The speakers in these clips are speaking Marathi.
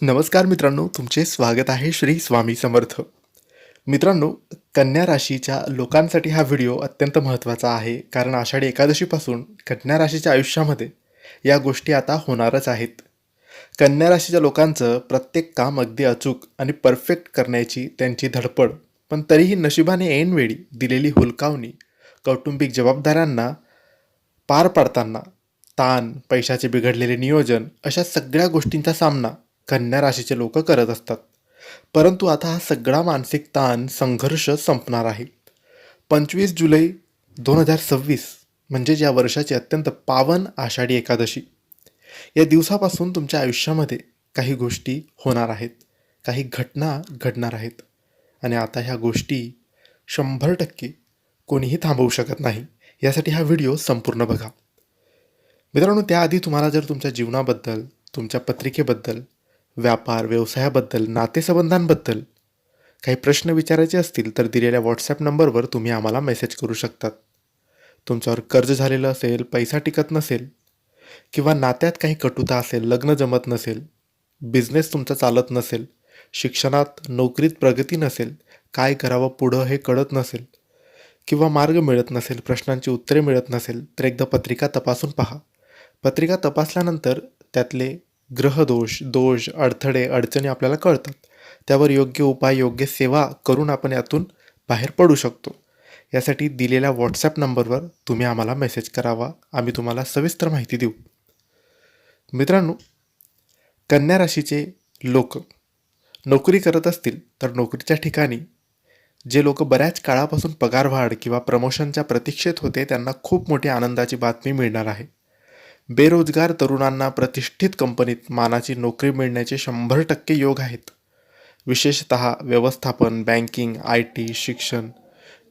नमस्कार मित्रांनो, तुमचे स्वागत आहे श्री स्वामी समर्थ. मित्रांनो, कन्या राशीच्या लोकांसाठी हा व्हिडिओ अत्यंत महत्त्वाचा आहे, कारण आषाढी एकादशीपासून कन्या राशीच्या आयुष्यामध्ये या गोष्टी आता होणारच आहेत. कन्या राशीच्या लोकांचं प्रत्येक काम अगदी अचूक आणि परफेक्ट करण्याची त्यांची धडपड, पण तरीही नशिबाने ऐनवेळी दिलेली हुलकावणी, कौटुंबिक जबाबदाऱ्यांना पार पाडताना ताण, पैशाचे बिघडलेले नियोजन अशा सगळ्या गोष्टींचा सामना कन्या राशीचे लोक करत असतात. परंतु आता हा सगळा मानसिक ताण, संघर्ष संपणार आहे. 25 जुलै 2026 म्हणजेच या वर्षाची अत्यंत पावन आषाढी एकादशी. या दिवसापासून तुमच्या आयुष्यामध्ये काही गोष्टी होणार आहेत, काही घटना घडणार आहेत, आणि आता ह्या गोष्टी 100% कोणीही थांबवू शकत नाही. यासाठी हा व्हिडिओ संपूर्ण बघा. मित्रांनो, त्याआधी तुम्हाला जर तुमच्या जीवनाबद्दल, तुमच्या पत्रिकेबद्दल, व्यापार व्यवसायाबद्दल, नातेसंबंधांबद्दल काही प्रश्न विचारायचे असतील तर दिलेल्या व्हॉट्सॲप नंबरवर तुम्ही आम्हाला मेसेज करू शकतात. तुमच्यावर कर्ज झालेलं असेल, पैसा टिकत नसेल, किंवा नात्यात काही कटुता असेल, लग्न जमत नसेल, बिझनेस तुमचा चालत नसेल, शिक्षणात नोकरीत प्रगती नसेल, काय करावं पुढं हे कळत नसेल, किंवा मार्ग मिळत नसेल, प्रश्नांची उत्तरे मिळत नसेल, तर एकदा पत्रिका तपासून पहा. पत्रिका तपासल्यानंतर त्यातले ग्रहदोष, दोष, अडथळे, अडचणी आपल्याला कळतात. त्यावर योग्य उपाय, योग्य सेवा करून आपण यातून बाहेर पडू शकतो. यासाठी दिलेल्या व्हॉट्सॲप नंबरवर तुम्ही आम्हाला मेसेज करावा, आम्ही तुम्हाला सविस्तर माहिती देऊ. मित्रांनो, कन्या राशीचे लोक नोकरी करत असतील तर नोकरीच्या ठिकाणी जे लोक बऱ्याच काळापासून पगारवाढ किंवा प्रमोशनच्या प्रतीक्षेत होते, त्यांना खूप मोठी आनंदाची बातमी मिळणार आहे. बेरोजगार तरुणांना प्रतिष्ठित कंपनीत मानाची नोकरी मिळण्याचे 100% योग आहेत. विशेषतः व्यवस्थापन, बँकिंग, IT, शिक्षण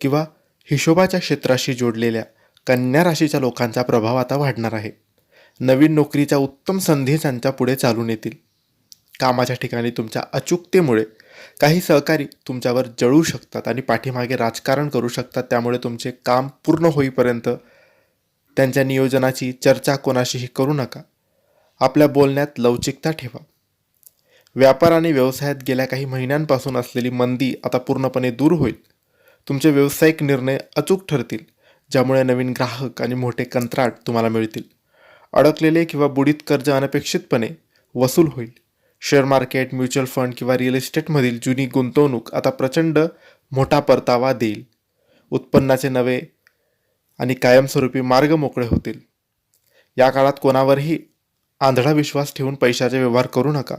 किंवा हिशोबाच्या क्षेत्राशी जोडलेल्या कन्या राशीच्या लोकांचा प्रभाव आता वाढणार आहे. नवीन नोकरीच्या उत्तम संधी त्यांच्या पुढे चालून येतील. कामाच्या ठिकाणी तुमच्या अचूकतेमुळे काही सहकारी तुमच्यावर जळू शकतात आणि पाठीमागे राजकारण करू शकतात. त्यामुळे तुमचे काम पूर्ण होईपर्यंत त्यांच्या नियोजनाची चर्चा कोणाशीही करू नका. आपल्या बोलण्यात लवचिकता ठेवा. व्यापार आणि व्यवसायात गेल्या काही महिन्यांपासून असलेली मंदी आता पूर्णपणे दूर होईल. तुमचे व्यावसायिक निर्णय अचूक ठरतील, ज्यामुळे नवीन ग्राहक आणि मोठे कंत्राट तुम्हाला मिळतील. अडकलेले किंवा बुडीत कर्ज अनपेक्षितपणे वसूल होईल. शेअर मार्केट, म्युच्युअल फंड किंवा रिअल इस्टेटमधील जुनी गुंतवणूक आता प्रचंड मोठा परतावा देईल. उत्पन्नाचे नवे आणि कायमस्वरूपी मार्ग मोकळे होतील. या काळात कोणावरही आंधळा विश्वास ठेवून पैशाचे व्यवहार करू नका.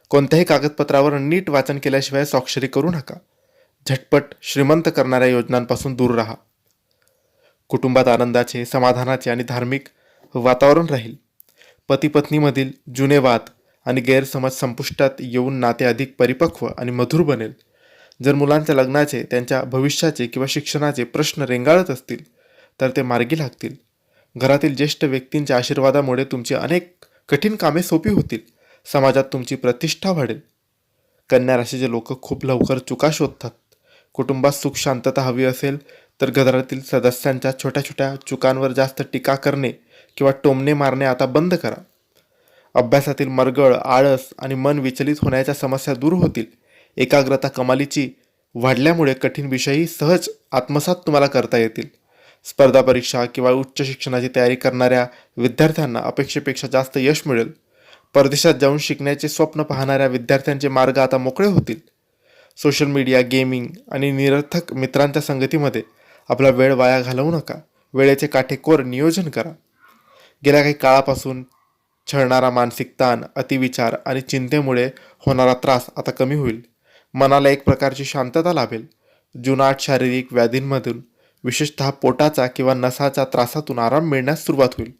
कोणत्याही कागदपत्रावर नीट वाचन केल्याशिवाय स्वाक्षरी करू नका. झटपट श्रीमंत करणाऱ्या योजनांपासून दूर राहा. कुटुंबात आनंदाचे, समाधानाचे आणि धार्मिक वातावरण राहील. पती पत्नीमधील जुने वाद आणि गैरसमज संपुष्टात येऊन नाते अधिक परिपक्व आणि मधुर बनेल. जर मुलांच्या लग्नाचे, त्यांच्या भविष्याचे किंवा शिक्षणाचे प्रश्न रेंगाळत असतील तर ते मार्गी लागतील. घरातील ज्येष्ठ व्यक्तींच्या आशीर्वादामुळे तुमची अनेक कठीण कामे सोपी होतील. समाजात तुमची प्रतिष्ठा वाढेल. कन्या राशीचे लोक खूप लवकर चुका शोधतात. कुटुंबात सुख शांतता हवी असेल तर घरातील सदस्यांच्या छोट्या छोट्या चुकांवर जास्त टीका करणे किंवा टोमणे मारणे आता बंद करा. अभ्यासातील मरगळ, आळस आणि मन विचलित होण्याच्या समस्या दूर होतील. एकाग्रता कमालीची वाढल्यामुळे कठीण विषयही सहज आत्मसात तुम्हाला करता येतील. स्पर्धा परीक्षा किंवा उच्च शिक्षणाची तयारी करणाऱ्या विद्यार्थ्यांना अपेक्षेपेक्षा जास्त यश मिळेल. परदेशात जाऊन शिकण्याचे स्वप्न पाहणाऱ्या विद्यार्थ्यांचे मार्ग आता मोकळे होतील. सोशल मीडिया, गेमिंग आणि निरर्थक मित्रांच्या संगतीमध्ये आपला वेळ वाया घालवू नका. वेळेचे काटेकोर नियोजन करा. गेल्या काही काळापासून छळणारा मानसिक ताण, अतिविचार आणि चिंतेमुळे होणारा त्रास आता कमी होईल. मनाला एक प्रकारची शांतता लाभेल. जुनाट शारीरिक व्याधींमधून, विशेषतः पोटाचा किंवा नसाच्या त्रासातून आराम मिळण्यास सुरुवात होईल.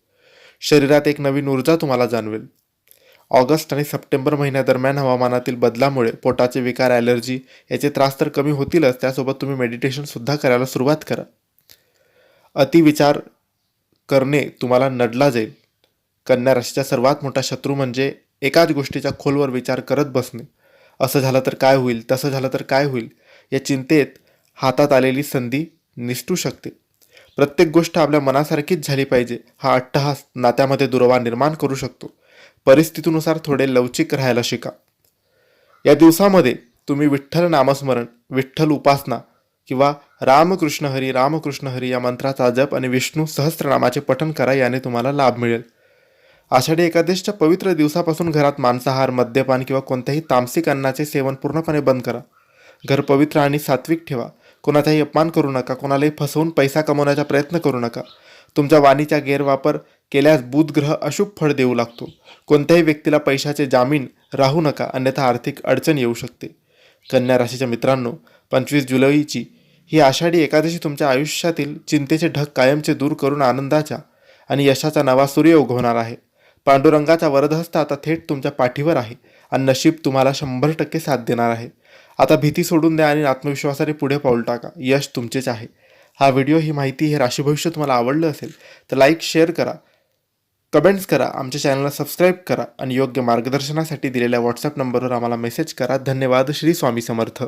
शरीरात एक नवीन ऊर्जा तुम्हाला जाणवेल. ऑगस्ट आणि सप्टेंबर महिन्यादरम्यान हवामानातील बदलामुळे पोटाचे विकार, ॲलर्जी याचे त्रास तर कमी होतीलच, त्यासोबत तुम्ही मेडिटेशनसुद्धा करायला सुरुवात करा. अतिविचार करणे तुम्हाला नडला जाईल. कन्या राशीचा सर्वात मोठा शत्रू म्हणजे एकाच गोष्टीचा खोलवर विचार करत बसणे. असं झालं तर काय होईल, तसं झालं तर काय होईल, या चिंतेत हातात आलेली संधी निसटू शकते. प्रत्येक गोष्ट आपल्या मनासारखीच झाली पाहिजे हा अट्टहास नात्यामध्ये दुरावा निर्माण करू शकतो. परिस्थितीनुसार थोडे लवचिक राहायला शिका. या दिवसामध्ये तुम्ही विठ्ठल नामस्मरण, विठ्ठल उपासना किंवा रामकृष्ण हरी या मंत्राचा जप आणि विष्णू सहस्त्रनामाचे पठण करा, याने तुम्हाला लाभ मिळेल. आषाढी एकादशीच्या पवित्र दिवसापासून घरात मांसाहार, मद्यपान किंवा कोणत्याही तामसिक अन्नाचे सेवन पूर्णपणे बंद करा. घर पवित्र आणि सात्विक ठेवा. कोणाचाही अपमान करू नका. कोणालाही फसवून पैसा कमवण्याचा प्रयत्न करू नका. तुमच्या वाणीचा गैरवापर केल्यास बुध ग्रह अशुभ फळ देऊ लागतो. कोणत्याही व्यक्तीला पैशाचे जामीन राहू नका, अन्यथा आर्थिक अडचण येऊ शकते. कन्या राशीच्या मित्रांनो, 25 जुलैची ही आषाढी एकादशी तुमच्या आयुष्यातील चिंतेचे ढग कायमचे दूर करून आनंदाचा आणि यशाचा नवा सूर्य उगवणार आहे. पांडुरंगाचा वरदहस्त आता थेट तुमच्या पाठीवर आहे आणि नशीब तुम्हाला 100% साथ देणार आहे. आता भीती सोडून द्या आणि आत्मविश्वासाने पुढे पाऊल टाका. यश तुमचेच आहे. हा व्हिडिओ, ही माहिती, हे राशी भविष्य तुम्हाला आवडलं असेल तर लाईक, शेअर करा, कमेंट्स करा, आमच्या चॅनलला सबस्क्राईब करा आणि योग्य मार्गदर्शनासाठी दिलेल्या व्हॉट्सअप नंबरवर आम्हाला मेसेज करा. धन्यवाद. श्री स्वामी समर्थ.